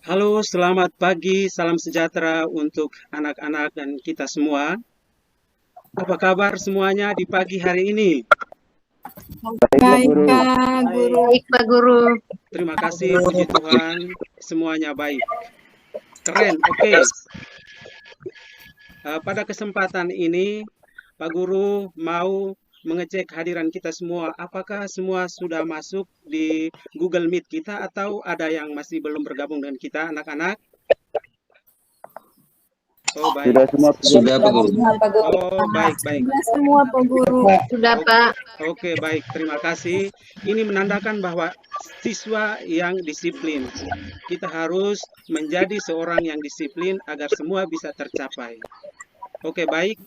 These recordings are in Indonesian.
Halo, selamat pagi, salam sejahtera untuk anak-anak dan kita semua. Apa kabar semuanya di pagi hari ini? Baik, Pak Baik, Guru. Pak Guru. Baik, Pak Guru. Terima kasih, puji Tuhan, semuanya baik. Keren, oke. Pada kesempatan ini, Pak Guru mau mengecek hadiran kita semua. Apakah semua sudah masuk di Google Meet kita atau ada yang masih belum bergabung dengan kita, anak-anak? Oh, baik. Sudah semua Pak Guru. Sudah, Pak Guru. Oh, baik. Sudah semua, Pak Guru. Sudah, Pak. Oke, baik. Terima kasih. Ini menandakan bahwa siswa yang disiplin. Kita harus menjadi seorang yang disiplin agar semua bisa tercapai. Oke, baik.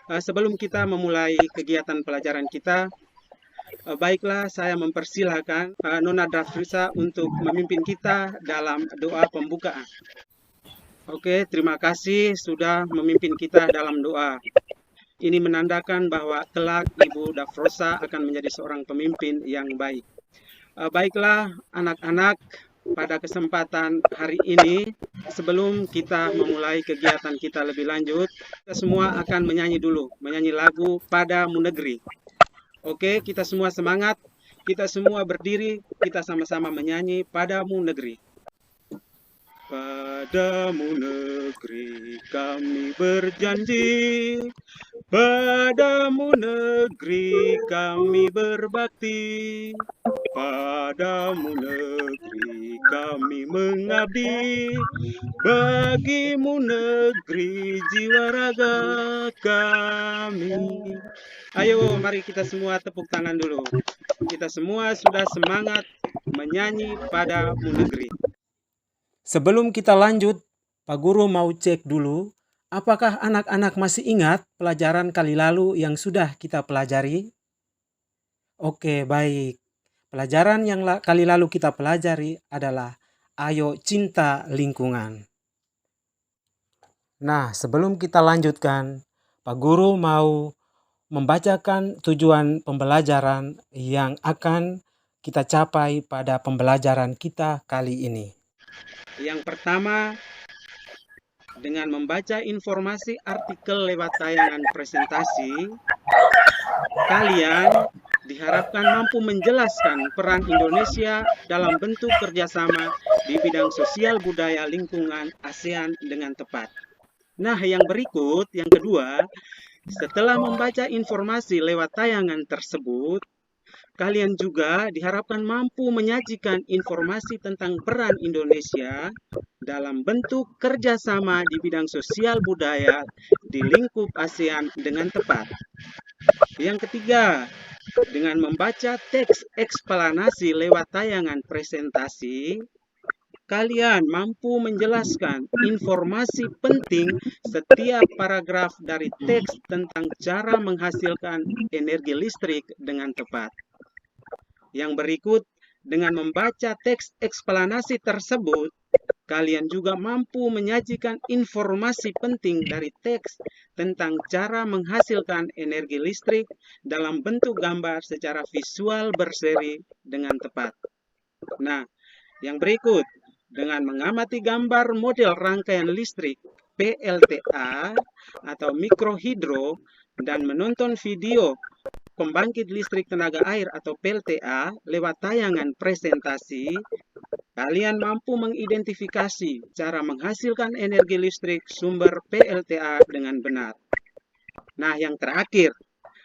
Sebelum kita memulai kegiatan pelajaran kita, baiklah saya mempersilahkan Nona Dafrisa untuk memimpin kita dalam doa pembukaan. Oke, terima kasih sudah memimpin kita dalam doa. Ini menandakan bahwa kelak Ibu Dafrosa akan menjadi seorang pemimpin yang baik. Baiklah anak-anak, pada kesempatan hari ini, sebelum kita memulai kegiatan kita lebih lanjut, kita semua akan menyanyi dulu, menyanyi lagu Padamu Negeri. Oke, kita semua semangat, kita semua berdiri, kita sama-sama menyanyi Padamu Negeri. Padamu negeri kami berjanji, padamu negeri kami berbakti, padamu negeri kami mengabdi, bagimu negeri jiwa raga kami. Ayo, mari kita semua tepuk tangan dulu. Kita semua sudah semangat menyanyi Padamu Negeri. Sebelum kita lanjut, Pak Guru mau cek dulu, apakah anak-anak masih ingat pelajaran kali lalu yang sudah kita pelajari? Oke, baik. Pelajaran yang kali lalu kita pelajari adalah Ayo Cinta Lingkungan. Nah, sebelum kita lanjutkan, Pak Guru mau membacakan tujuan pembelajaran yang akan kita capai pada pembelajaran kita kali ini. Yang pertama, dengan membaca informasi artikel lewat tayangan presentasi, kalian diharapkan mampu menjelaskan peran Indonesia dalam bentuk kerjasama di bidang sosial budaya lingkungan ASEAN dengan tepat. Nah, yang berikut, yang kedua, setelah membaca informasi lewat tayangan tersebut, kalian juga diharapkan mampu menyajikan informasi tentang peran Indonesia dalam bentuk kerjasama di bidang sosial budaya di lingkup ASEAN dengan tepat. Yang ketiga, dengan membaca teks eksplanasi lewat tayangan presentasi, kalian mampu menjelaskan informasi penting setiap paragraf dari teks tentang cara menghasilkan energi listrik dengan tepat. Yang berikut, dengan membaca teks eksplanasi tersebut, kalian juga mampu menyajikan informasi penting dari teks tentang cara menghasilkan energi listrik dalam bentuk gambar secara visual berseri dengan tepat. Nah, yang berikut, dengan mengamati gambar model rangkaian listrik PLTA atau mikrohidro dan menonton video pembangkit listrik tenaga air atau PLTA lewat tayangan presentasi, kalian mampu mengidentifikasi cara menghasilkan energi listrik sumber PLTA dengan benar. Nah, yang terakhir,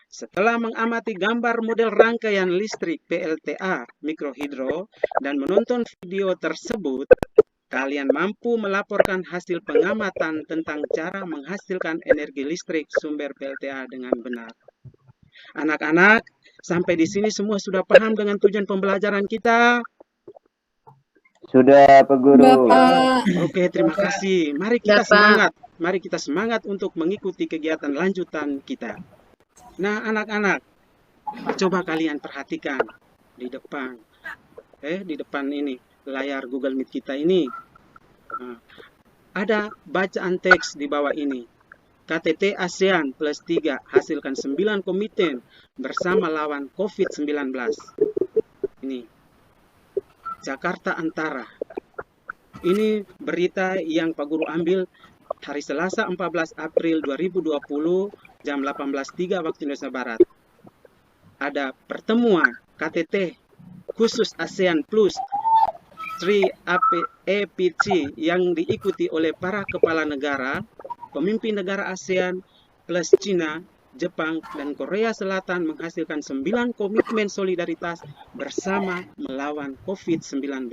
setelah mengamati gambar model rangkaian listrik PLTA mikrohidro dan menonton video tersebut, kalian mampu melaporkan hasil pengamatan tentang cara menghasilkan energi listrik sumber PLTA dengan benar. Anak-anak, sampai di sini semua sudah paham dengan tujuan pembelajaran kita? Sudah Pak Guru. Bapak. Oke, terima kasih. Mari kita semangat. Mari kita semangat untuk mengikuti kegiatan lanjutan kita. Nah, anak-anak, coba kalian perhatikan di depan. Di depan ini, layar Google Meet kita ini. Ada bacaan teks di bawah ini. KTT ASEAN plus 3 hasilkan 9 komitmen bersama lawan COVID-19. Ini Jakarta Antara. Ini berita yang Pak Guru ambil hari Selasa 14 April 2020 jam 18.03 waktu Indonesia Barat. Ada pertemuan KTT khusus ASEAN Plus 3APC yang diikuti oleh para kepala negara, pemimpin negara ASEAN plus Cina, Jepang, dan Korea Selatan menghasilkan 9 komitmen solidaritas bersama melawan COVID-19.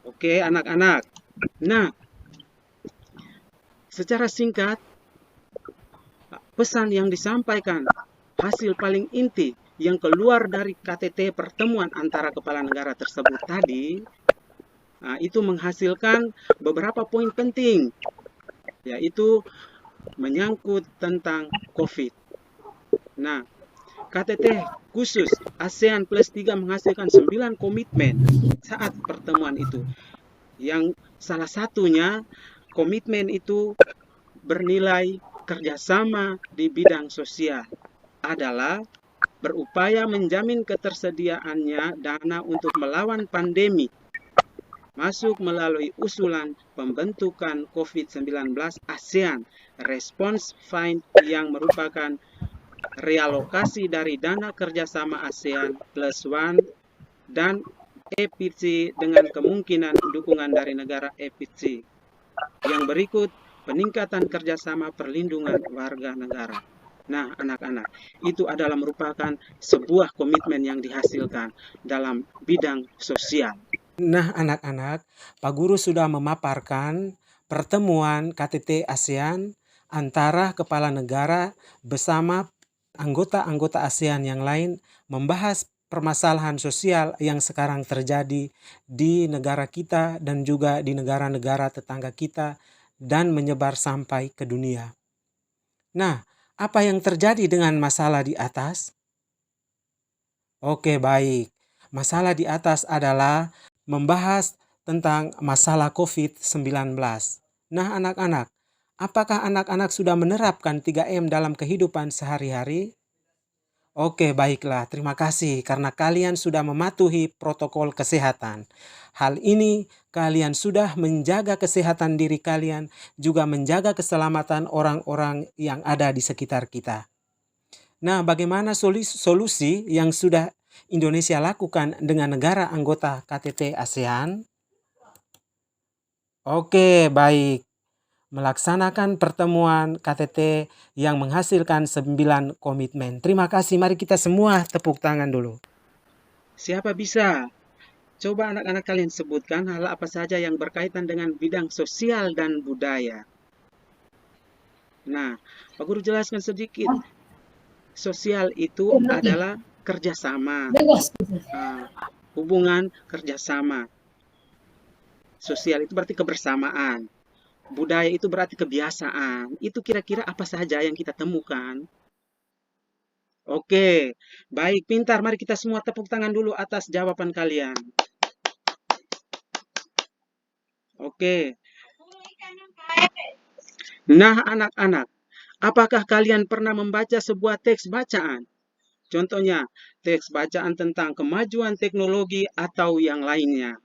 Oke, anak-anak. Nah, secara singkat, pesan yang disampaikan, hasil paling inti yang keluar dari KTT pertemuan antara kepala negara tersebut tadi, itu menghasilkan beberapa poin penting, yaitu menyangkut tentang COVID. Nah, KTT khusus ASEAN Plus 3 menghasilkan 9 komitmen saat pertemuan itu. Yang salah satunya komitmen itu bernilai kerjasama di bidang sosial adalah berupaya menjamin ketersediaannya dana untuk melawan pandemi masuk melalui usulan pembentukan COVID-19 ASEAN Response Fund yang merupakan realokasi dari dana kerjasama ASEAN Plus One dan EPC dengan kemungkinan dukungan dari negara EPC. Yang berikut, peningkatan kerjasama perlindungan warga negara. Nah, anak-anak, itu adalah merupakan sebuah komitmen yang dihasilkan dalam bidang sosial. Nah, anak-anak, Pak Guru sudah memaparkan pertemuan KTT ASEAN antara kepala negara bersama anggota-anggota ASEAN yang lain membahas permasalahan sosial yang sekarang terjadi di negara kita dan juga di negara-negara tetangga kita dan menyebar sampai ke dunia. Nah, apa yang terjadi dengan masalah di atas? Oke, baik. Masalah di atas adalah membahas tentang masalah COVID-19. Nah, anak-anak, apakah anak-anak sudah menerapkan 3M dalam kehidupan sehari-hari? Oke, baiklah. Terima kasih karena kalian sudah mematuhi protokol kesehatan. Hal ini kalian sudah menjaga kesehatan diri kalian, juga menjaga keselamatan orang-orang yang ada di sekitar kita. Nah, bagaimana solusi yang sudah Indonesia lakukan dengan negara anggota KTT ASEAN? Oke, baik. Melaksanakan pertemuan KTT yang menghasilkan 9 komitmen. Terima kasih, mari kita semua tepuk tangan dulu. Siapa bisa? Coba anak-anak kalian sebutkan hal apa saja yang berkaitan dengan bidang sosial dan budaya. Nah, Pak Guru jelaskan sedikit. Sosial itu adalah kerjasama, hubungan kerjasama. Sosial itu berarti kebersamaan. Budaya itu berarti kebiasaan. Itu kira-kira apa saja yang kita temukan? Oke, baik, pintar. Mari kita semua tepuk tangan dulu atas jawaban kalian. Oke. Nah, anak-anak, apakah kalian pernah membaca sebuah teks bacaan? Contohnya, teks bacaan tentang kemajuan teknologi atau yang lainnya.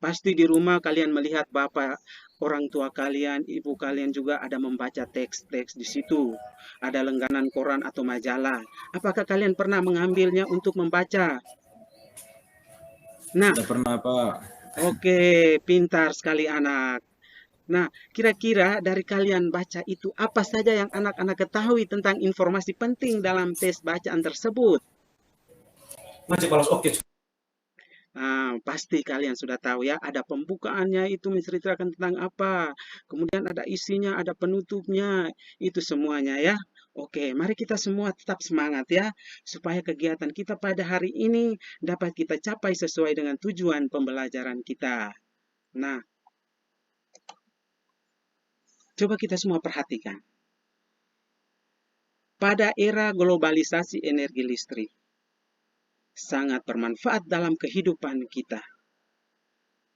Pasti di rumah kalian melihat bapak, orang tua kalian, ibu kalian juga ada membaca teks-teks di situ. Ada langganan koran atau majalah. Apakah kalian pernah mengambilnya untuk membaca? Nah, Sudah pernah, Pak. Oke, pintar sekali anak. Nah, kira-kira dari kalian baca itu apa saja yang anak-anak ketahui tentang informasi penting dalam tes bacaan tersebut? Masih balas oke. Nah, pasti kalian sudah tahu ya, ada pembukaannya itu menceritakan tentang apa. Kemudian ada isinya, ada penutupnya, itu semuanya ya. Oke, mari kita semua tetap semangat ya, supaya kegiatan kita pada hari ini dapat kita capai sesuai dengan tujuan pembelajaran kita. Nah, coba kita semua perhatikan. Pada era globalisasi energi listrik, sangat bermanfaat dalam kehidupan kita.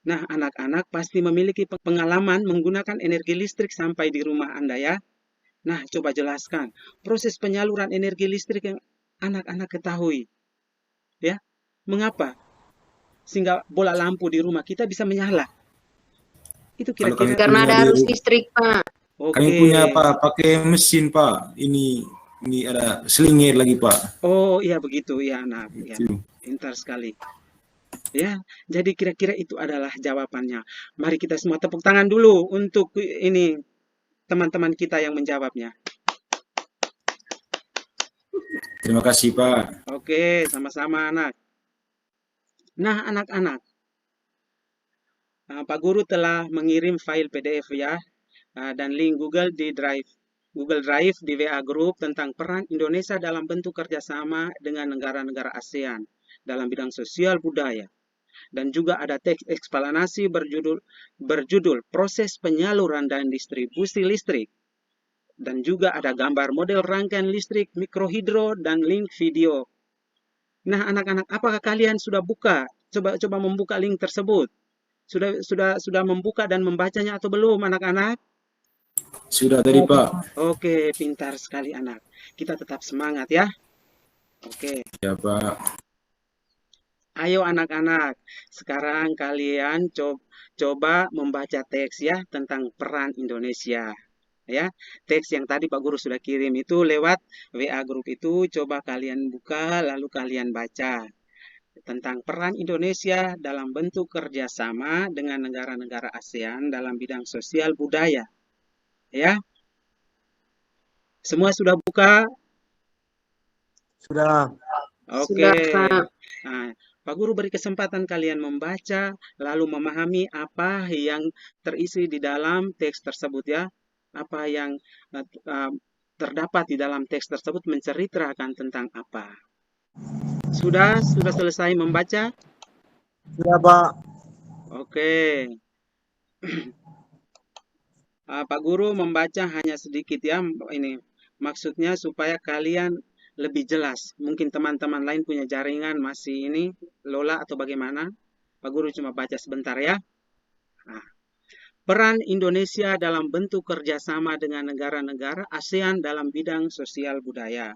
Nah, anak-anak pasti memiliki pengalaman menggunakan energi listrik sampai di rumah Anda ya. Nah, coba jelaskan proses penyaluran energi listrik yang anak-anak ketahui. Ya, mengapa? sehingga bola lampu di rumah kita bisa menyala. Itu Kalau kira-kira. kami Karena punya ada di arus rumah, listrik, Pak. kami Oke. punya Pak pakai mesin Pak. Ini ada selingir lagi Pak. Oh iya begitu ya anak. Ya, Itu. pintar sekali. Ya, jadi kira-kira itu adalah jawabannya. Mari kita semua tepuk tangan dulu untuk ini teman-teman kita yang menjawabnya. Terima kasih Pak. Oke, sama-sama anak. Nah, anak-anak, Pak Guru telah mengirim file PDF ya, dan link Google Drive di WA Group tentang peran Indonesia dalam bentuk kerjasama dengan negara-negara ASEAN dalam bidang sosial budaya. Dan juga ada teks eksplanasi berjudul proses penyaluran dan distribusi listrik. Dan juga ada gambar model rangkaian listrik mikrohidro dan link video. Nah, anak-anak, apakah kalian sudah buka? Coba membuka link tersebut. Sudah membuka dan membacanya atau belum, anak-anak? Sudah tadi Pak. Oke, pintar sekali anak. Kita tetap semangat ya. Oke. Ya Pak. Ayo anak-anak, sekarang kalian coba membaca teks ya tentang peran Indonesia. Ya, teks yang tadi Pak Guru sudah kirim itu lewat WA Group itu, coba kalian buka lalu kalian baca tentang peran Indonesia dalam bentuk kerjasama dengan negara-negara ASEAN dalam bidang sosial budaya. Ya, semua sudah buka? Sudah. Oke. Sudah, Pak. Nah, Pak Guru beri kesempatan kalian membaca, lalu memahami apa yang terisi di dalam teks tersebut ya. Apa yang terdapat di dalam teks tersebut menceritakan tentang apa. Sudah selesai membaca? Sudah, Pak. Oke. Pak Guru membaca hanya sedikit ya, ini maksudnya supaya kalian lebih jelas. Mungkin teman-teman lain punya jaringan masih ini Lola atau bagaimana. Pak Guru cuma baca sebentar ya. Nah, peran Indonesia dalam bentuk kerjasama dengan negara-negara ASEAN dalam bidang sosial budaya.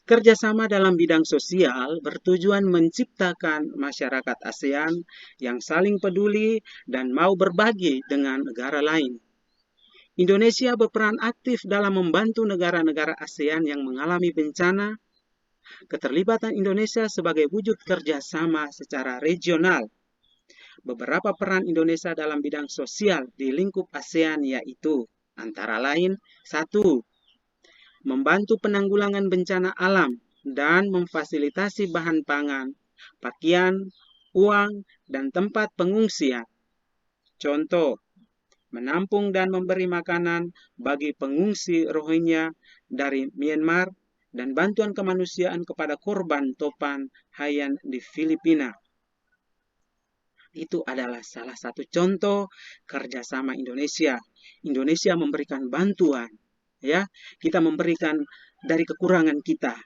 Kerjasama dalam bidang sosial bertujuan menciptakan masyarakat ASEAN yang saling peduli dan mau berbagi dengan negara lain. Indonesia berperan aktif dalam membantu negara-negara ASEAN yang mengalami bencana. Keterlibatan Indonesia sebagai wujud kerjasama secara regional. Beberapa peran Indonesia dalam bidang sosial di lingkup ASEAN yaitu antara lain 1. Membantu penanggulangan bencana alam dan memfasilitasi bahan pangan, pakaian, uang, dan tempat pengungsian. Contoh, menampung dan memberi makanan bagi pengungsi Rohingya dari Myanmar dan bantuan kemanusiaan kepada korban topan Haiyan di Filipina. Itu adalah salah satu contoh kerjasama Indonesia. Indonesia memberikan bantuan, ya, kita memberikan dari kekurangan kita.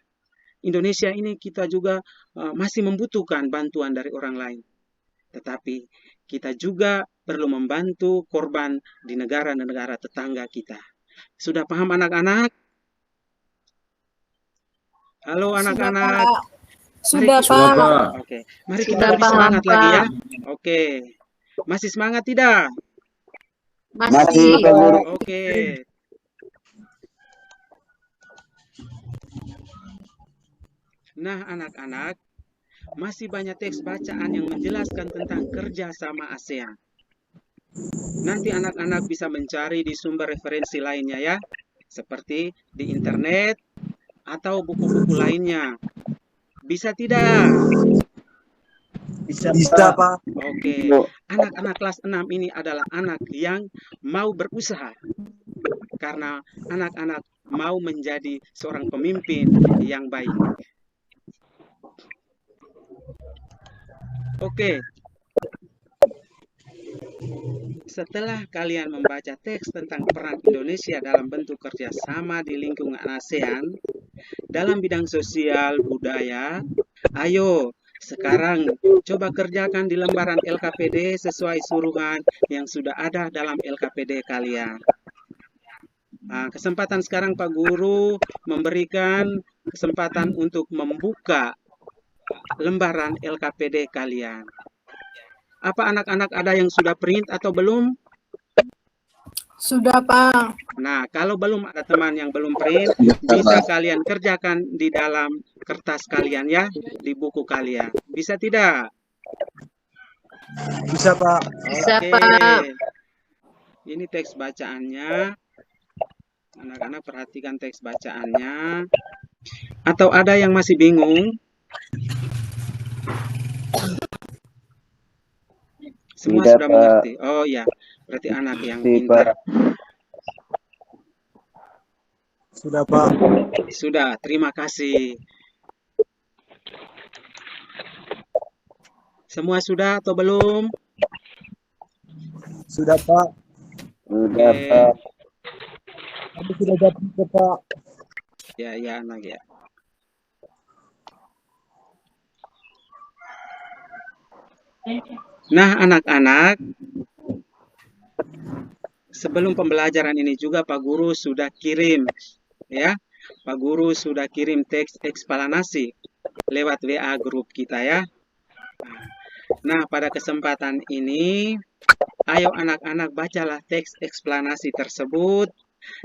Indonesia ini kita juga masih membutuhkan bantuan dari orang lain. Tetapi kita juga perlu membantu korban di negara-negara tetangga kita. Sudah paham anak-anak? Halo anak-anak. Sudah, Sudah Pak. Pak. Oke, mari Sudah kita lebih paham, semangat lagi ya. Pak. Oke. Masih semangat tidak? Masih. Oke. Nah, anak-anak, masih banyak teks bacaan yang menjelaskan tentang kerjasama ASEAN. Nanti anak-anak bisa mencari di sumber referensi lainnya ya, seperti di internet atau buku-buku lainnya. Bisa tidak? Bisa, Pak. Oke, anak-anak kelas 6 ini adalah anak yang mau berusaha. Karena anak-anak mau menjadi seorang pemimpin yang baik. Oke. Setelah kalian membaca teks tentang peran Indonesia dalam bentuk kerjasama di lingkungan ASEAN dalam bidang sosial budaya, ayo sekarang coba kerjakan di lembaran LKPD sesuai suruhan yang sudah ada dalam LKPD kalian. Nah, kesempatan sekarang Pak Guru memberikan kesempatan untuk membuka lembaran LKPD kalian. Apa anak-anak ada yang sudah print atau belum? Sudah, Pak. Nah, kalau belum ada teman yang belum print, bisa kalian kerjakan di dalam kertas kalian ya, di buku kalian. Bisa tidak? Bisa, Pak. Bisa, Oke. Pak. Ini teks bacaannya. Anak-anak perhatikan teks bacaannya. Atau ada yang masih bingung? Semua Tidak, sudah Pak. mengerti. Oh ya, berarti anak yang pintar. Sudah, Pak. Sudah, terima kasih. Semua sudah atau belum? Sudah, Pak. Sudah, Oke. Pak. Aku sudah dapat, Pak. Ya, anak ya. Nah, anak-anak, sebelum pembelajaran ini juga Pak Guru sudah kirim, ya. Pak Guru sudah kirim teks eksplanasi lewat WA grup kita ya. Nah, pada kesempatan ini, ayo anak-anak bacalah teks eksplanasi tersebut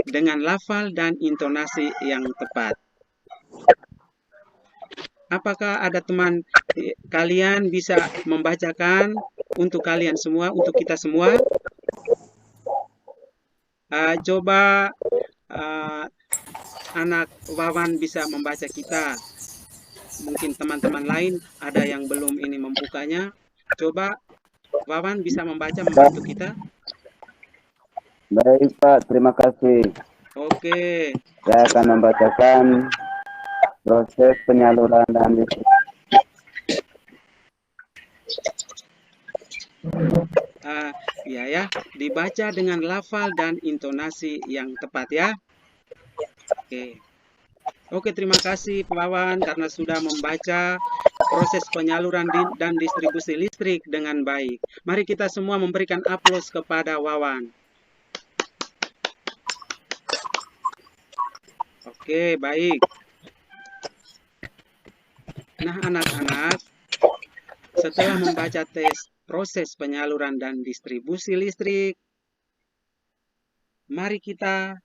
dengan lafal dan intonasi yang tepat. Apakah ada teman kalian bisa membacakan untuk kalian semua, untuk kita semua? Coba anak Wawan bisa membaca kita. Mungkin teman-teman lain ada yang belum ini membukanya. Coba Wawan bisa membantu kita. Baik, Pak. Terima kasih. Oke. Saya akan membacakan proses penyaluran dan ya, dibaca dengan lafal dan intonasi yang tepat ya. Oke, terima kasih Pak Wawan karena sudah membaca proses penyaluran dan distribusi listrik dengan baik. Mari kita semua memberikan aplaus kepada Wawan. Oke, baik. Nah, anak-anak, setelah membaca proses penyaluran dan distribusi listrik, mari kita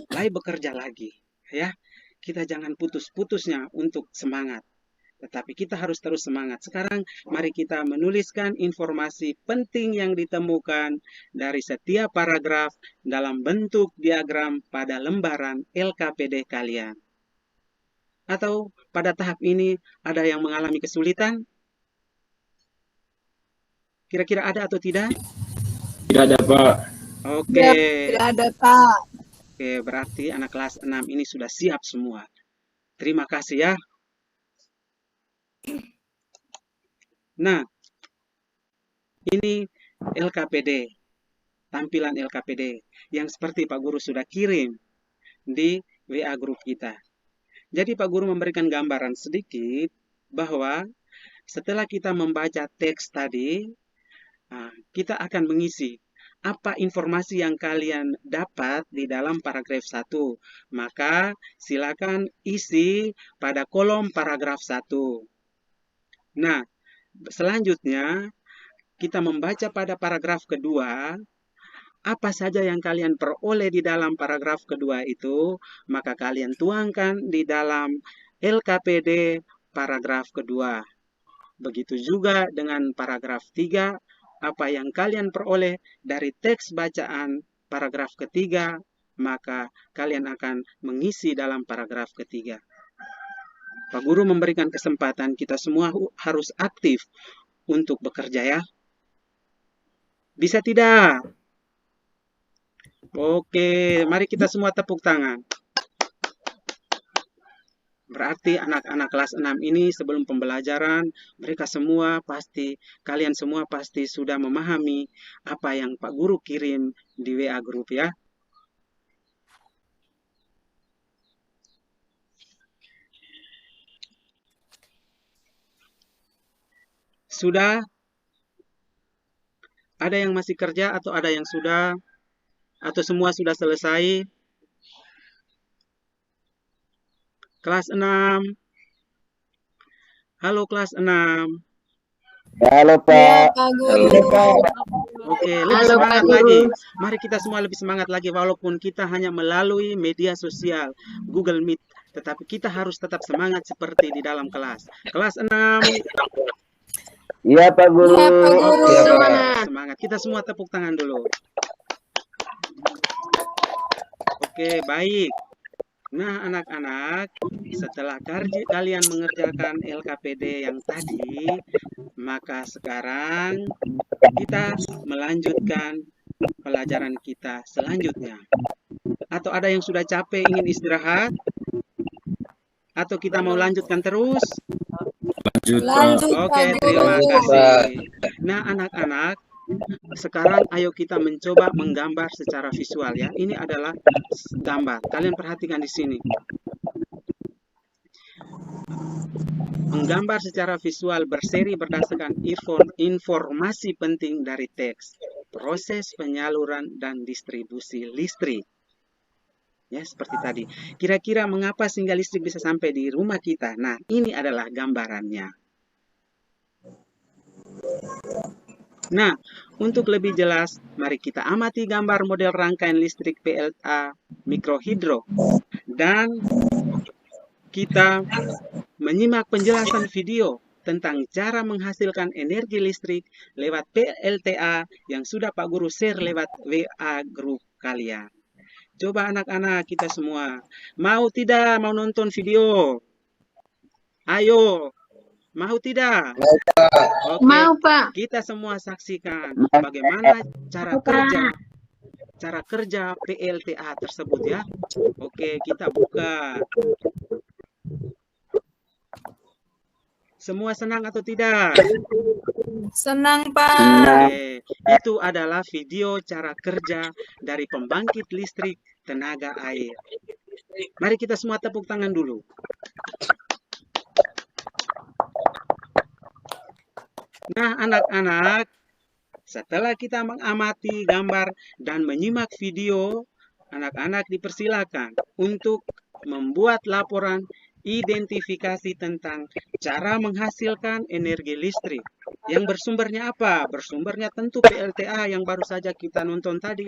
mulai bekerja lagi, ya. Kita jangan putus-putusnya untuk semangat, tetapi kita harus terus semangat. Sekarang, mari kita menuliskan informasi penting yang ditemukan dari setiap paragraf dalam bentuk diagram pada lembaran LKPD kalian. Atau pada tahap ini ada yang mengalami kesulitan? Kira-kira ada atau tidak? Tidak ada, Pak. Oke. Tidak ada, Pak. Oke, berarti anak kelas 6 ini sudah siap semua. Terima kasih ya. Nah, ini LKPD. Tampilan LKPD yang seperti Pak Guru sudah kirim di WA grup kita. Jadi Pak Guru memberikan gambaran sedikit bahwa setelah kita membaca teks tadi, kita akan mengisi apa informasi yang kalian dapat di dalam paragraf 1. Maka silakan isi pada kolom paragraf 1. Nah, selanjutnya kita membaca pada paragraf kedua. Apa saja yang kalian peroleh di dalam paragraf kedua itu, maka kalian tuangkan di dalam LKPD paragraf kedua. Begitu juga dengan paragraf 3, apa yang kalian peroleh dari teks bacaan paragraf ketiga, maka kalian akan mengisi dalam paragraf ketiga. Pak Guru memberikan kesempatan kita semua harus aktif untuk bekerja ya. Bisa tidak? Oke, mari kita semua tepuk tangan. Berarti anak-anak kelas 6 ini sebelum pembelajaran, kalian semua pasti sudah memahami apa yang Pak Guru kirim di WA Group ya. Sudah? Ada yang masih kerja atau ada yang sudah? Atau semua sudah selesai? Kelas 6. Halo kelas 6. Halo Iya, Pak. Pak Halo, Guru. Pak. Oke, lebih Halo, Pak semangat Guru. lagi. Mari kita semua lebih semangat lagi walaupun kita hanya melalui media sosial Google Meet. Tetapi kita harus tetap semangat seperti di dalam kelas. Kelas 6. Iya Pak Guru. Iya, Pak Guru. Oke, Semangat, semangat. semangat. Kita semua tepuk tangan dulu. Oke, baik. Nah, anak-anak, setelah kalian mengerjakan LKPD yang tadi, maka sekarang kita melanjutkan pelajaran kita selanjutnya. Atau ada yang sudah capek ingin istirahat? Atau kita mau lanjutkan terus? Lanjut, Pak. Lanjut, Pak Oke, terima Guru. kasih. Nah, anak-anak, sekarang ayo kita mencoba menggambar secara visual ya. Ini adalah gambar. Kalian perhatikan di sini. Menggambar secara visual berseri berdasarkan informasi penting dari teks, proses penyaluran dan distribusi listrik. Ya, seperti tadi. Kira-kira mengapa sehingga listrik bisa sampai di rumah kita? Nah, ini adalah gambarannya. Nah, untuk lebih jelas, mari kita amati gambar model rangkaian listrik PLTA mikrohidro. Dan kita menyimak penjelasan video tentang cara menghasilkan energi listrik lewat PLTA yang sudah Pak Guru share lewat WA grup kalian. Coba anak-anak kita semua, mau tidak mau nonton video? Ayo, mau tidak? Oke, Mau, Pak. kita semua saksikan bagaimana cara kerja PLTA tersebut ya. Oke, kita buka. Semua senang atau tidak? Senang, Pak. Oke, itu adalah video cara kerja dari pembangkit listrik tenaga air. Mari kita semua tepuk tangan dulu. Nah, anak-anak, setelah kita mengamati gambar dan menyimak video, anak-anak dipersilakan untuk membuat laporan identifikasi tentang cara menghasilkan energi listrik. Yang bersumbernya apa? Bersumbernya tentu PLTA yang baru saja kita nonton tadi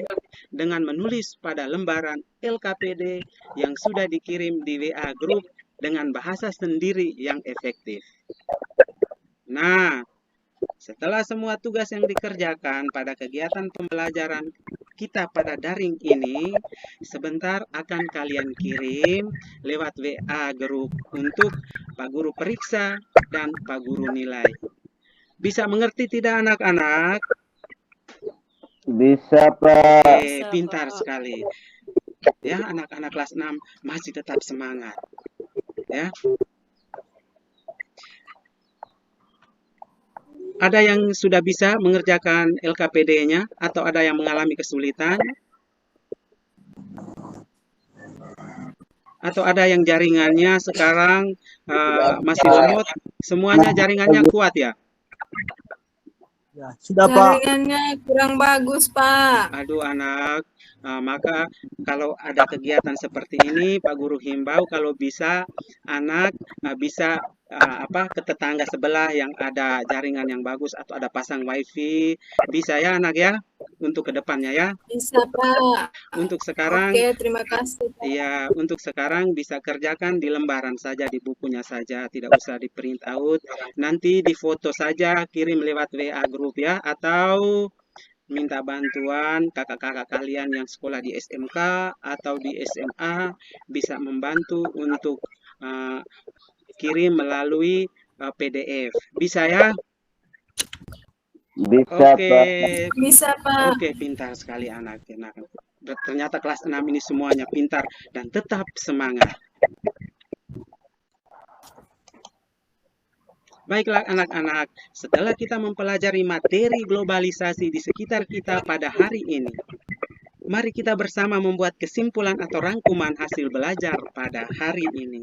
dengan menulis pada lembaran LKPD yang sudah dikirim di WA Group dengan bahasa sendiri yang efektif. Nah, setelah semua tugas yang dikerjakan pada kegiatan pembelajaran kita pada daring ini, sebentar akan kalian kirim lewat WA Group untuk Pak Guru periksa dan Pak Guru nilai. Bisa mengerti tidak anak-anak? Bisa Pak. Oke, pintar sekali. Ya, anak-anak kelas 6 masih tetap semangat. Ya. Ada yang sudah bisa mengerjakan LKPD-nya atau ada yang mengalami kesulitan? Atau ada yang jaringannya sekarang masih lemot? Semuanya jaringannya kuat ya? Ya, sudah Pak. Jaringannya kurang bagus, Pak. Aduh anak, maka kalau ada kegiatan seperti ini, Pak Guru himbau kalau bisa anak bisa ke tetangga sebelah yang ada jaringan yang bagus atau ada pasang wifi, bisa ya anak ya, untuk kedepannya ya. Bisa, Pak. Untuk sekarang, Oke, terima kasih, Pak. ya untuk sekarang bisa kerjakan di lembaran saja, di bukunya saja, tidak usah di print out. Nanti di foto saja, kirim lewat WA Group ya, atau minta bantuan kakak-kakak kalian yang sekolah di SMK atau di SMA bisa membantu untuk kirim melalui PDF. Bisa ya? Bisa Oke. Pak. Bisa, Pak. Oke, pintar sekali anak. Ternyata kelas 6 ini semuanya pintar dan tetap semangat. Baiklah anak-anak, setelah kita mempelajari materi globalisasi di sekitar kita pada hari ini, mari kita bersama membuat kesimpulan atau rangkuman hasil belajar pada hari ini.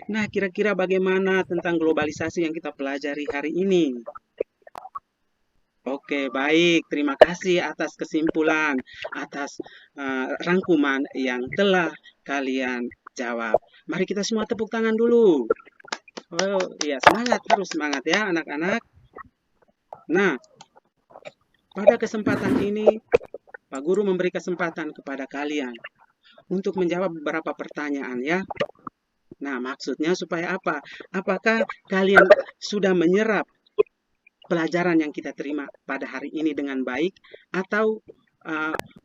Nah, kira-kira bagaimana tentang globalisasi yang kita pelajari hari ini? Oke, baik. Terima kasih atas kesimpulan, atas rangkuman yang telah kalian jawab. Mari kita semua tepuk tangan dulu. Oh iya, semangat, harus semangat ya anak-anak. Nah, pada kesempatan ini Pak Guru memberi kesempatan kepada kalian untuk menjawab beberapa pertanyaan ya. Nah, maksudnya supaya apa? Apakah kalian sudah menyerap pelajaran yang kita terima pada hari ini dengan baik, atau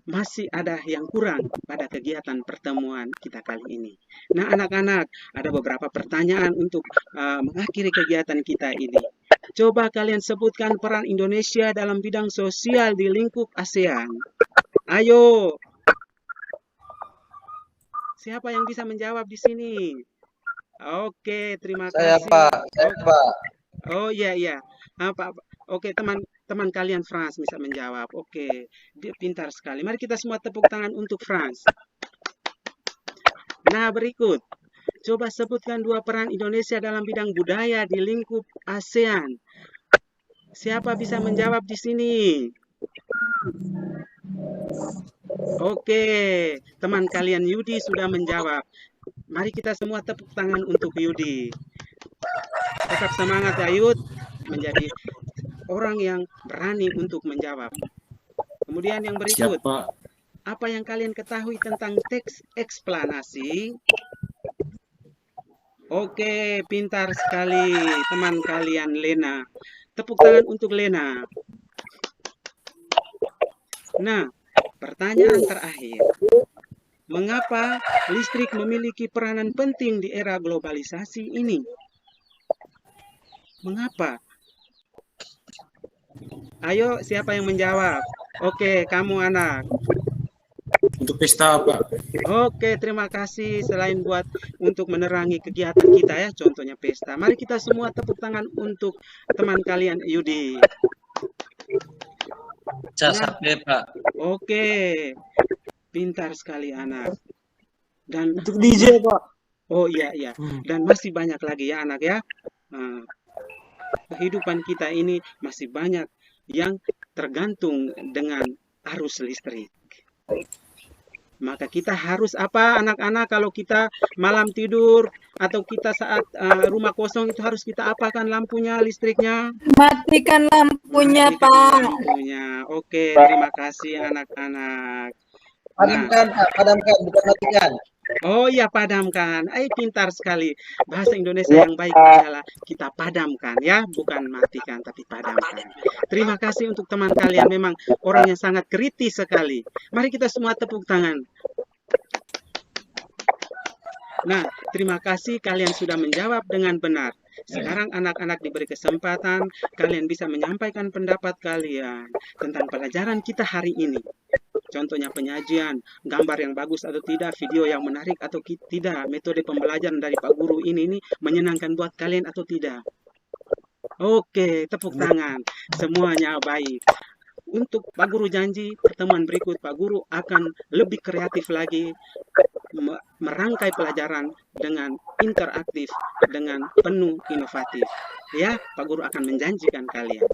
masih ada yang kurang pada kegiatan pertemuan kita kali ini? Nah, anak-anak, ada beberapa pertanyaan untuk mengakhiri kegiatan kita ini. Coba kalian sebutkan peran Indonesia dalam bidang sosial di lingkup ASEAN. Ayo. Siapa yang bisa menjawab di sini? Oke, terima kasih. Saya Pak. Oh iya iya. Oke, teman kalian Frans bisa menjawab. Oke, dia pintar sekali. Mari kita semua tepuk tangan untuk Frans. Nah, berikut. Coba sebutkan 2 peran Indonesia dalam bidang budaya di lingkup ASEAN. Siapa bisa menjawab di sini? Oke, teman kalian Yudi sudah menjawab. Mari kita semua tepuk tangan untuk Yudi. Tetap semangat ya Yud, menjadi orang yang berani untuk menjawab. Kemudian yang berikut, Siapa? apa yang kalian ketahui tentang teks eksplanasi? Oke, pintar sekali teman kalian Lena. Tepuk tangan untuk Lena. Nah, pertanyaan terakhir. Mengapa listrik memiliki peranan penting di era globalisasi ini? Mengapa? Ayo, siapa yang menjawab? Oke, kamu anak. Untuk pesta apa? Oke, terima kasih. Selain untuk menerangi kegiatan kita ya, contohnya pesta. Mari kita semua tepuk tangan untuk teman kalian Yudi. Sampai Pak. Oke, pintar sekali anak. Dan Untuk DJ, Pak. oh iya iya. Dan masih banyak lagi ya anak ya. Kehidupan kita ini masih banyak yang tergantung dengan arus listrik. Maka kita harus apa anak-anak, kalau kita malam tidur atau kita saat rumah kosong itu harus kita apakan lampunya, listriknya? Matikan lampunya, Matikan Pak. lampunya. Oke, terima kasih anak-anak. Padamkan, Pak. Padamkan, bukan matikan. Oh iya, padamkan. Pintar sekali. Bahasa Indonesia yang baik adalah kita padamkan ya, bukan matikan tapi padamkan. Terima kasih untuk teman kalian, memang orang yang sangat kritis sekali. Mari kita semua tepuk tangan. Nah, terima kasih kalian sudah menjawab dengan benar. Sekarang anak-anak diberi kesempatan, kalian bisa menyampaikan pendapat kalian tentang pelajaran kita hari ini. Contohnya penyajian, gambar yang bagus atau tidak, video yang menarik atau tidak, metode pembelajaran dari Pak Guru ini menyenangkan buat kalian atau tidak. Oke, tepuk tangan. Semuanya baik. Untuk Pak Guru janji, pertemuan berikut Pak Guru akan lebih kreatif lagi, merangkai pelajaran dengan interaktif, dengan penuh inovatif. Ya, Pak Guru akan menjanjikan kalian.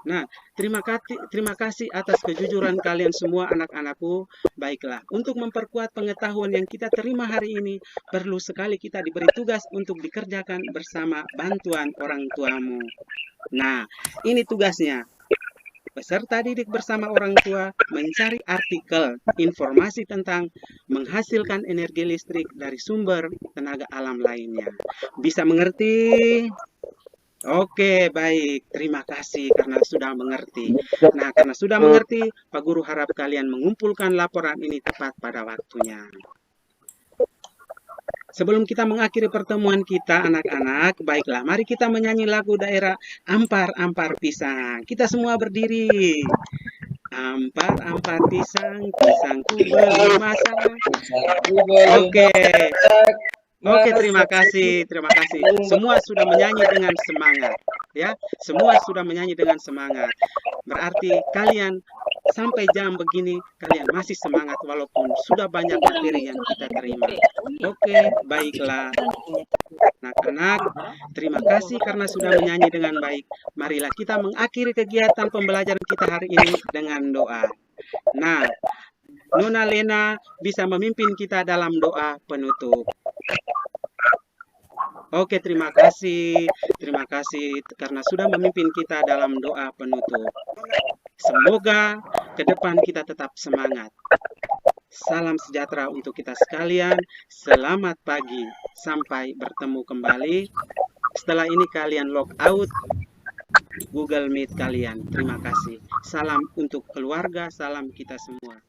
Nah, terima kasih atas kejujuran kalian semua anak-anakku. Baiklah, untuk memperkuat pengetahuan yang kita terima hari ini, perlu sekali kita diberi tugas untuk dikerjakan bersama bantuan orang tuamu. Nah, ini tugasnya. Peserta didik bersama orang tua mencari artikel, informasi tentang menghasilkan energi listrik dari sumber tenaga alam lainnya. Bisa mengerti? Oke, baik. Terima kasih karena sudah mengerti. Nah, karena sudah mengerti, Pak Guru harap kalian mengumpulkan laporan ini tepat pada waktunya. Sebelum kita mengakhiri pertemuan kita, anak-anak, baiklah, mari kita menyanyi lagu daerah Ampar-Ampar Pisang. Kita semua berdiri. Ampar-ampar pisang, pisangku belum masak. Oke. Oke, terima kasih. Semua sudah menyanyi dengan semangat, ya. Semua sudah menyanyi dengan semangat. Berarti kalian sampai jam begini kalian masih semangat walaupun sudah banyak materi yang kita terima. Oke, baiklah. Anak-anak, terima kasih karena sudah menyanyi dengan baik. Marilah kita mengakhiri kegiatan pembelajaran kita hari ini dengan doa. Nah, Nona Lena bisa memimpin kita dalam doa penutup. Oke, terima kasih. Terima kasih karena sudah memimpin kita dalam doa penutup. Semoga ke depan kita tetap semangat. Salam sejahtera untuk kita sekalian. Selamat pagi. Sampai bertemu kembali. Setelah ini kalian log out Google Meet kalian. Terima kasih. Salam untuk keluarga, salam kita semua.